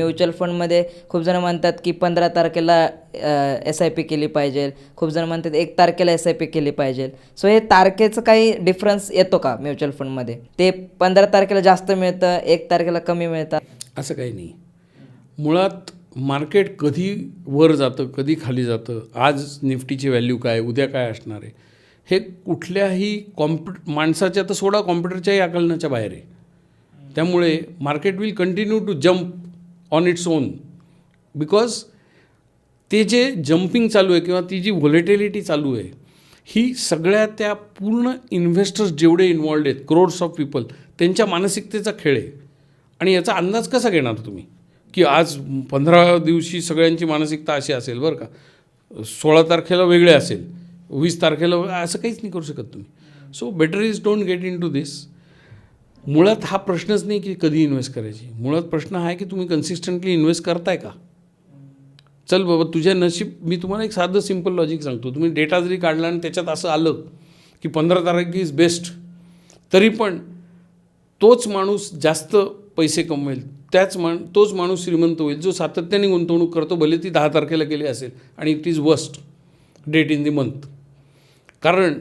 Mutual फंडमध्ये खूप जण म्हणतात की 15 तारखेला SIP केली पाहिजे, खूप जण म्हणतात 1 तारखेला SIP केली पाहिजे. सो हे तारखेचं काही डिफरन्स येतो का म्युच्युअल फंडमध्ये? ते 15 तारखेला जास्त मिळतं, 1 तारखेला कमी मिळतं? असं काही नाही. मुळात मार्केट कधी वर जातं, कधी खाली जातं, आज निफ्टीची व्हॅल्यू काय, उद्या काय असणार आहे, हे कुठल्याही माणसाच्या तर सोडा कॉम्प्युटरच्याही आकलनाच्या बाहेर आहे. त्यामुळे market will continue to jump on its own, because ते जे जम्पिंग चालू आहे किंवा ती जी व्हॉलेटिलिटी चालू आहे, ही सगळ्या त्या पूर्ण इन्व्हेस्टर्स जेवढे इन्वॉल्ड आहेत, क्रोड्स ऑफ पीपल, त्यांच्या मानसिकतेचा खेळ आहे. आणि याचा अंदाज कसा घेणार तुम्ही की आज 15 दिवशी सगळ्यांची मानसिकता अशी असेल बरं का, 16 तारखेला वेगळे असेल, 20 तारखेला असं काहीच नाही करू शकत तुम्ही. So better is don't get into this. मुळात हा प्रश्नच नाही की कधी इन्व्हेस्ट करायची, मुळात प्रश्न हा आहे की तुम्ही कन्सिस्टंटली इन्व्हेस्ट करताय का. चल बाबा तुझ्या नशीब, मी तुम्हाला एक साधं सिम्पल लॉजिक सांगतो. तुम्ही डेटा जरी काढला आणि त्याच्यात असं आलं की 15 तारीख इज बेस्ट, तरी पण तोच माणूस जास्त पैसे कमवेल, तोच माणूस श्रीमंत होईल जो सातत्याने गुंतवणूक करतो, भले ती 10 तारखेला केली असेल आणि it is worst date in the month. कारण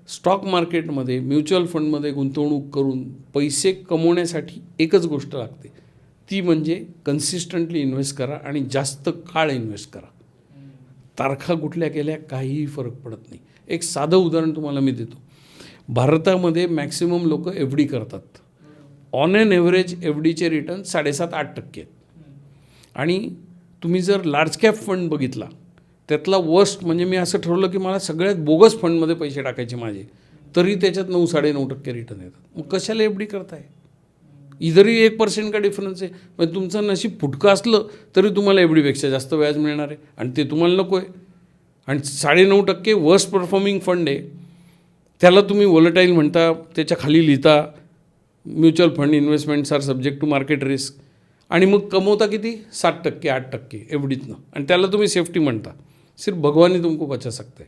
स्टॉक मार्केटमध्ये, म्युच्युअल फंडमध्ये गुंतवणूक करून पैसे कमवण्यासाठी एकच गोष्ट लागते, ती म्हणजे कन्सिस्टंटली इन्व्हेस्ट करा आणि जास्त काळ इन्व्हेस्ट करा. तारखा कुठल्या केल्या काहीही फरक पडत नाही. एक साधं उदाहरण तुम्हाला मी देतो. भारतामध्ये मॅक्सिमम लोक FD करतात. ऑन एन एव्हरेज FDचे रिटर्न 7.5-8% आहेत. आणि तुम्ही जर लार्ज कॅप फंड बघितला, त्यातला वर्स्ट म्हणजे मी असं ठरवलं की मला सगळ्यात बोगस फंडमध्ये पैसे टाकायचे माझे, तरी त्याच्यात 9-9.5% रिटर्न येतात. मग कशाला FD करताय? इधरही 1% का डिफरन्स आहे. पण तुमचं नशीब फुटकं असलं तरी तुम्हाला FDपेक्षा जास्त व्याज मिळणार आहे आणि ते तुम्हाला नको आहे. आणि 9.5% वर्स्ट परफॉर्मिंग फंड आहे, त्याला तुम्ही वोलेटाईल म्हणता, त्याच्या खाली लिहिता mutual fund investments are subject to market risk, आणि मग कमवता किती? 7%-8% FDतनं, आणि त्याला तुम्ही सेफ्टी म्हणता. सिर्फ भगवान ही तुमको बचा सकते.